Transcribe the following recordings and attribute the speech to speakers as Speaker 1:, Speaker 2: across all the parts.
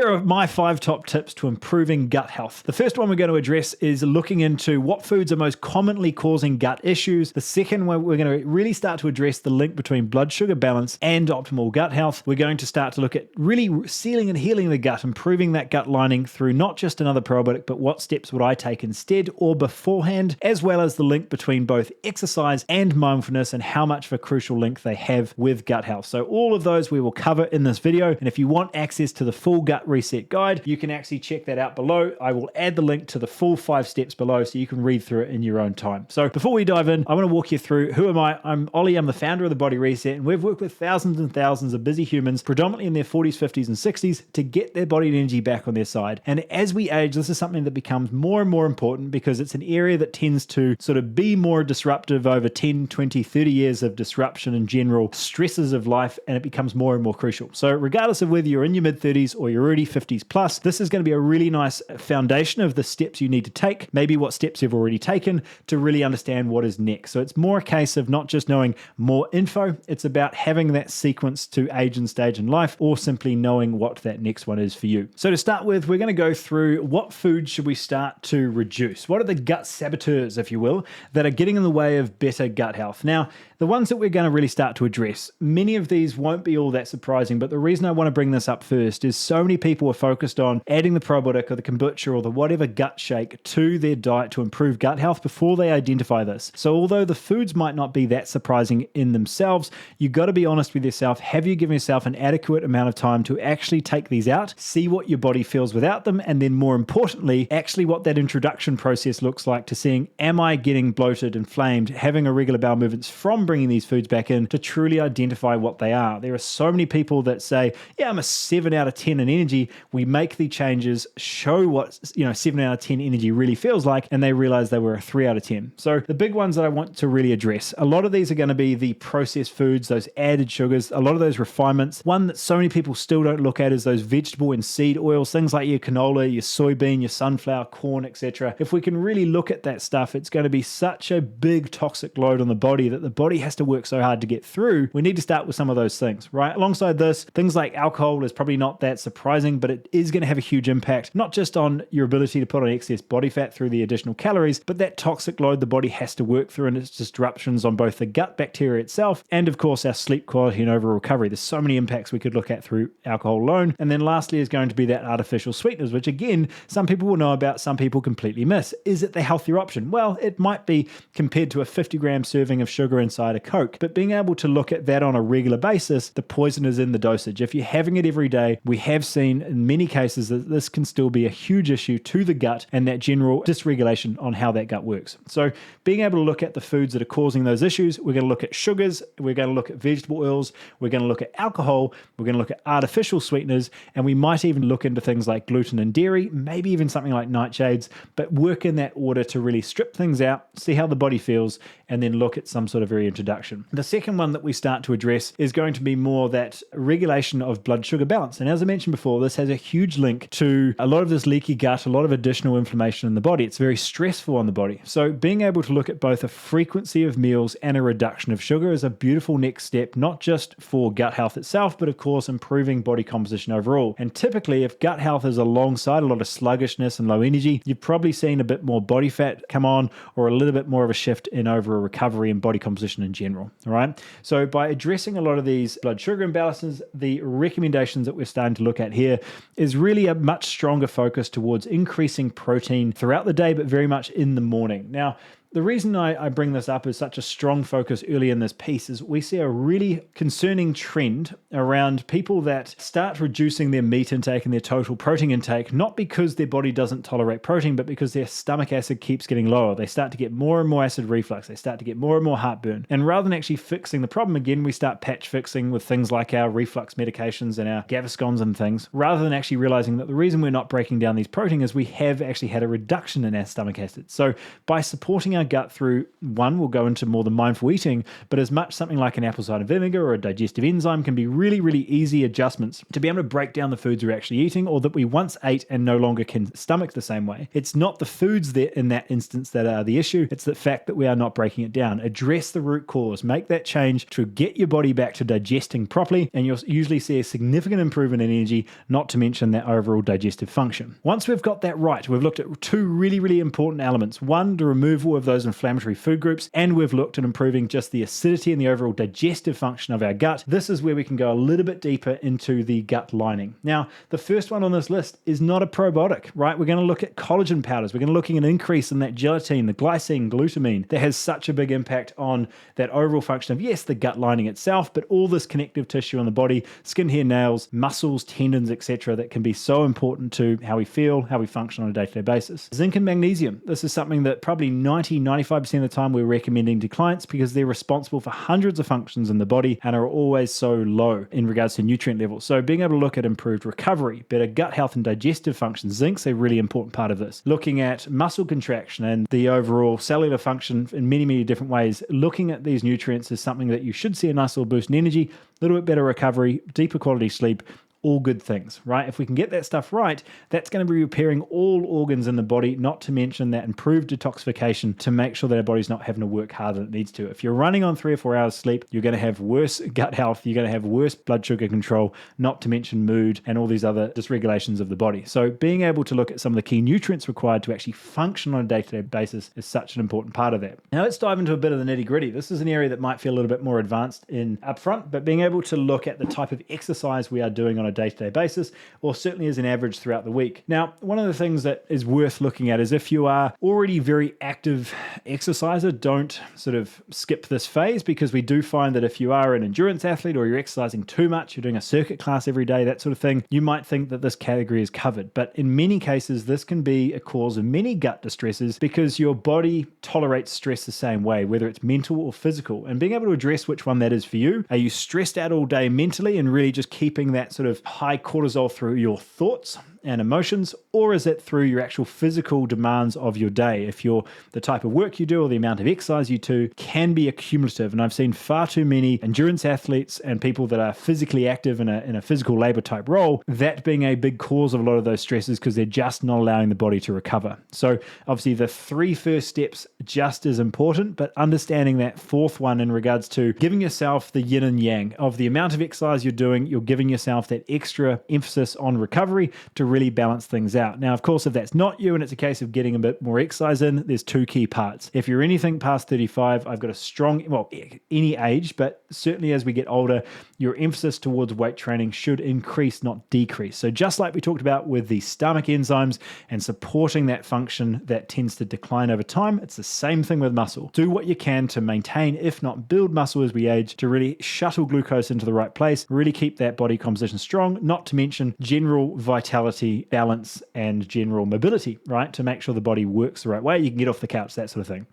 Speaker 1: Here are my 5 top tips to improving gut health. The first one we're going to address is looking into what foods are most commonly causing gut issues. The second one, we're going to really start to address the link between blood sugar balance and optimal gut health. We're going to start to look at really sealing and healing the gut, improving that gut lining through not just another probiotic, but what steps would I take instead or beforehand, as well as the link between both exercise and mindfulness and how much of a crucial link they have with gut health. So all of those we will cover in this video. And if you want access to the full gut reset guide, you can actually check that out below. I will add the link to the full 5 steps below so you can read through it in your own time. So before we dive in, I want to walk you through who am I? I'm Olly. I'm the founder of the Body Reset, and we've worked with thousands and thousands of busy humans, predominantly in their 40s, 50s, and 60s, to get their body and energy back on their side. And as we age, this is something that becomes more and more important because it's an area that tends to sort of be more disruptive over 10, 20, 30 years of disruption and general stresses of life, and it becomes more and more crucial. So regardless of whether you're in your mid-30s or you're already 50s plus, this is going to be a really nice foundation of the steps you need to take, maybe what steps you've already taken to really understand what is next. So it's more a case of not just knowing more info, it's about having that sequence to age and stage in life, or simply knowing what that next one is for you. So to start with, we're going to go through what foods should we start to reduce? What are the gut saboteurs, if you will, that are getting in the way of better gut health? Now, the ones that we're going to really start to address, many of these won't be all that surprising, but the reason I want to bring this up first is so many people are focused on adding the probiotic or the kombucha or the whatever gut shake to their diet to improve gut health before they identify this. So although the foods might not be that surprising in themselves, you've got to be honest with yourself. Have you given yourself an adequate amount of time to actually take these out, see what your body feels without them, and then more importantly, actually what that introduction process looks like to seeing, am I getting bloated, inflamed, having irregular bowel movements from bringing these foods back in, to truly identify what they are. There are so many people that say, yeah, I'm a 7 out of 10 in energy. We make the changes, show what 7 out of 10 energy really feels like, and they realize they were a 3 out of 10. So the big ones that I want to really address, a lot of these are going to be the processed foods, those added sugars, a lot of those refinements. One that so many people still don't look at is those vegetable and seed oils, things like your canola, your soybean, your sunflower, corn, etc. If we can really look at that stuff, it's going to be such a big toxic load on the body that the body has to work so hard to get through. We need to start with some of those things, right? Alongside this, things like alcohol is probably not that surprising, but it is going to have a huge impact, not just on your ability to put on excess body fat through the additional calories, but that toxic load the body has to work through and its disruptions on both the gut bacteria itself and, of course, our sleep quality and overall recovery. There's so many impacts we could look at through alcohol alone. And then lastly is going to be that artificial sweeteners, which again, some people will know about, some people completely miss. Is it the healthier option? Well, it might be compared to a 50-gram serving of sugar inside a Coke, but being able to look at that on a regular basis, the poison is in the dosage. If you're having it every day, we have seen in many cases that this can still be a huge issue to the gut and that general dysregulation on how that gut works. So being able to look at the foods that are causing those issues, we're going to look at sugars, we're going to look at vegetable oils, we're going to look at alcohol, we're going to look at artificial sweeteners, and we might even look into things like gluten and dairy, maybe even something like nightshades, but work in that order to really strip things out, see how the body feels, and then look at some sort of reintroduction. The second one that we start to address is going to be more that regulation of blood sugar balance. And as I mentioned before, this has a huge link to a lot of this leaky gut, a lot of additional inflammation in the body. It's very stressful on the body. So being able to look at both a frequency of meals and a reduction of sugar is a beautiful next step, not just for gut health itself, but of course improving body composition overall. And typically, if gut health is alongside a lot of sluggishness and low energy, you've probably seen a bit more body fat come on, or a little bit more of a shift in overall recovery and body composition in general. All right. So by addressing a lot of these blood sugar imbalances, the recommendations that we're starting to look at here is really a much stronger focus towards increasing protein throughout the day, but very much in the morning. Now, the reason I bring this up as such a strong focus early in this piece is we see a really concerning trend around people that start reducing their meat intake and their total protein intake, not because their body doesn't tolerate protein, but because their stomach acid keeps getting lower. They start to get more and more acid reflux. They start to get more and more heartburn. And rather than actually fixing the problem again, we start patch fixing with things like our reflux medications and our Gaviscons and things, rather than actually realizing that the reason we're not breaking down these protein is we have actually had a reduction in our stomach acid. So by supporting our gut through, one, we'll go into more than mindful eating, but as much something like an apple cider vinegar or a digestive enzyme can be really, really easy adjustments to be able to break down the foods we're actually eating or that we once ate and no longer can stomach the same way. It's not the foods that in that instance that are the issue. It's the fact that we are not breaking it down. Address the root cause. Make that change to get your body back to digesting properly, and you'll usually see a significant improvement in energy, not to mention that overall digestive function. Once we've got that right, we've looked at two really, really important elements. One, the removal of those inflammatory food groups, and we've looked at improving just the acidity and the overall digestive function of our gut. This is where we can go a little bit deeper into the gut lining. Now, the first one on this list is not a probiotic, right? We're going to look at collagen powders. We're going to look at an increase in that gelatin, the glycine, glutamine, that has such a big impact on that overall function of, yes, the gut lining itself, but all this connective tissue on the body, skin, hair, nails, muscles, tendons, etc., that can be so important to how we feel, how we function on a day-to-day basis. Zinc and magnesium. This is something that probably 90-95% of the time we're recommending to clients because they're responsible for hundreds of functions in the body and are always so low in regards to nutrient levels. So being able to look at improved recovery, better gut health and digestive function, zinc's a really important part of this. Looking at muscle contraction and the overall cellular function in many, many different ways. Looking at these nutrients is something that you should see a nice little boost in energy, a little bit better recovery, deeper quality sleep, all good things, right? If we can get that stuff right, that's going to be repairing all organs in the body, not to mention that improved detoxification to make sure that our body's not having to work harder than it needs to. If you're running on 3 or 4 hours sleep, you're going to have worse gut health, you're going to have worse blood sugar control, not to mention mood and all these other dysregulations of the body. So being able to look at some of the key nutrients required to actually function on a day-to-day basis is such an important part of that. Now let's dive into a bit of the nitty-gritty. This is an area that might feel a little bit more advanced in upfront, but being able to look at the type of exercise we are doing on a day-to-day basis, or certainly as an average throughout the week. Now, one of the things that is worth looking at is if you are already very active exerciser, don't sort of skip this phase, because we do find that if you are an endurance athlete or you're exercising too much, you're doing a circuit class every day, that sort of thing, you might think that this category is covered. But in many cases, this can be a cause of many gut distresses because your body tolerates stress the same way, whether it's mental or physical. And being able to address which one that is for you. Are you stressed out all day mentally and really just keeping that sort of high cortisol through your thoughts and emotions, or is it through your actual physical demands of your day? If you're the type of work you do or the amount of exercise you do can be accumulative. And I've seen far too many endurance athletes and people that are physically active in a physical labor type role, that being a big cause of a lot of those stresses because they're just not allowing the body to recover. So obviously the 3 first steps just as important, but understanding that 4th one in regards to giving yourself the yin and yang of the amount of exercise you're doing, you're giving yourself that extra emphasis on recovery to really balance things out. Now, of course, if that's not you and it's a case of getting a bit more exercise in, there's 2 key parts. If you're anything past 35, I've got a strong, well, any age, but certainly as we get older, your emphasis towards weight training should increase, not decrease. So just like we talked about with the stomach enzymes and supporting that function that tends to decline over time, it's the same thing with muscle. Do what you can to maintain, if not build muscle as we age, to really shuttle glucose into the right place, really keep that body composition strong, not to mention general vitality, balance, and general mobility, right? To make sure the body works the right way. You can get off the couch, that sort of thing.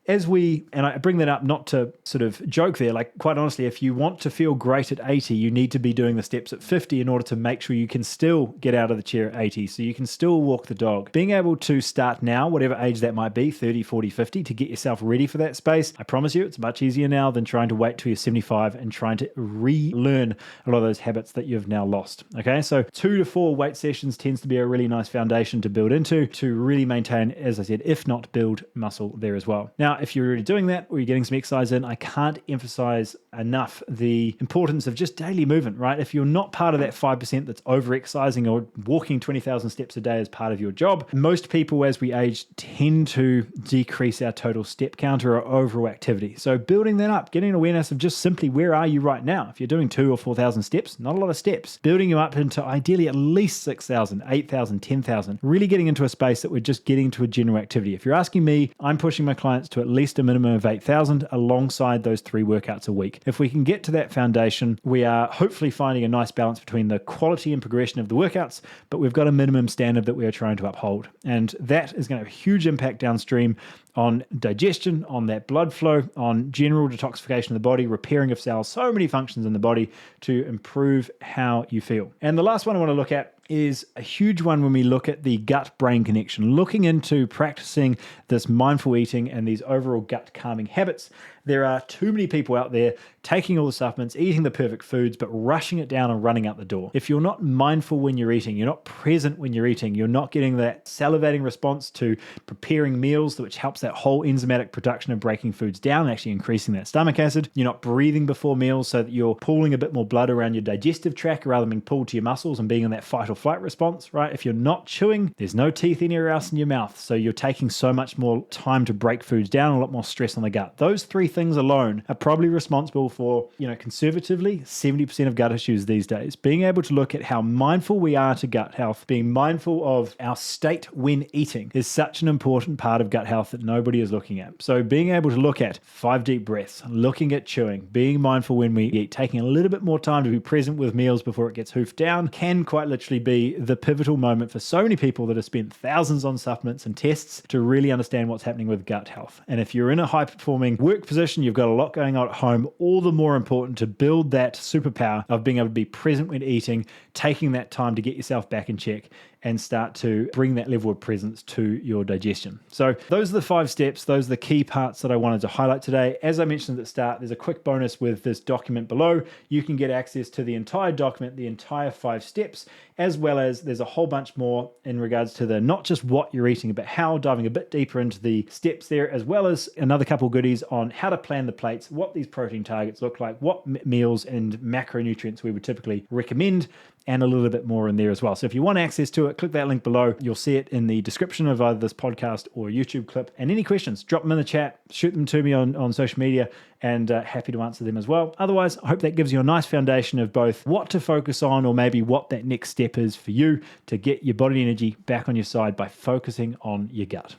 Speaker 1: And I bring that up not to sort of joke there, like quite honestly, if you want to feel great at 80, you need to be doing the steps at 50 in order to make sure you can still get out of the chair at 80, so you can still walk the dog. Being able to start now, whatever age that might be, 30, 40, 50, to get yourself ready for that space, I promise you it's much easier now than trying to wait till you're 75 and trying to relearn a lot of those habits that you've now lost. Okay, so 2 to 4 weight sessions tends to be a really nice foundation to build into to really maintain, as I said, if not build muscle there as well. Now, if you're already doing that or you're getting some exercise in, I can't emphasize enough the importance of just daily movement, right? If you're not part of that 5% that's over-exercising or walking 20,000 steps a day as part of your job, most people as we age tend to decrease our total step count or our overall activity. So building that up, getting an awareness of just simply where are you right now? If you're doing 2,000 or 4,000 steps, not a lot of steps. Building you up into ideally at least 6,000, 8,000, 10,000, really getting into a space that we're just getting to a general activity. If you're asking me, I'm pushing my clients to at least a minimum of 8,000 alongside those 3 workouts a week. If we can get to that foundation, we are hopefully finding a nice balance between the quality and progression of the workouts, but we've got a minimum standard that we are trying to uphold. And that is going to have a huge impact downstream on digestion, on that blood flow, on general detoxification of the body, repairing of cells, so many functions in the body to improve how you feel. And the last one I want to look at is a huge one when we look at the gut-brain connection, looking into practicing this mindful eating and these overall gut calming habits. There are too many people out there taking all the supplements, eating the perfect foods, but rushing it down and running out the door. If you're not mindful when you're eating, you're not present when you're eating, you're not getting that salivating response to preparing meals, which helps that whole enzymatic production of breaking foods down and actually increasing that stomach acid. You're not breathing before meals so that you're pulling a bit more blood around your digestive tract rather than being pulled to your muscles and being in that fight or flight response, right? If you're not chewing, there's no teeth anywhere else in your mouth. So you're taking so much more time to break foods down, a lot more stress on the gut. Those three things alone are probably responsible for, conservatively 70% of gut issues these days. Being able to look at how mindful we are to gut health, being mindful of our state when eating is such an important part of gut health that nobody is looking at. So being able to look at 5 deep breaths, looking at chewing, being mindful when we eat, taking a little bit more time to be present with meals before it gets hoofed down can quite literally be the pivotal moment for so many people that have spent thousands on supplements and tests to really understand what's happening with gut health. And if you're in a high performing work position, you've got a lot going on at home, all the more important to build that superpower of being able to be present when eating, taking that time to get yourself back in check and start to bring that level of presence to your digestion. So those are the 5 steps. Those are the key parts that I wanted to highlight today. As I mentioned at the start, there's a quick bonus with this document below. You can get access to the entire document, the entire 5 steps, as well as there's a whole bunch more in regards to the not just what you're eating, but how, diving a bit deeper into the steps there, as well as another couple goodies on how to plan the plates, what these protein targets look like, what meals and macronutrients we would typically recommend, and a little bit more in there as well. So if you want access to it, click that link below. You'll see it in the description of either this podcast or YouTube clip. And any questions, drop them in the chat, shoot them to me on social media, and happy to answer them as well. Otherwise, I hope that gives you a nice foundation of both what to focus on or maybe what that next step is for you to get your body energy back on your side by focusing on your gut.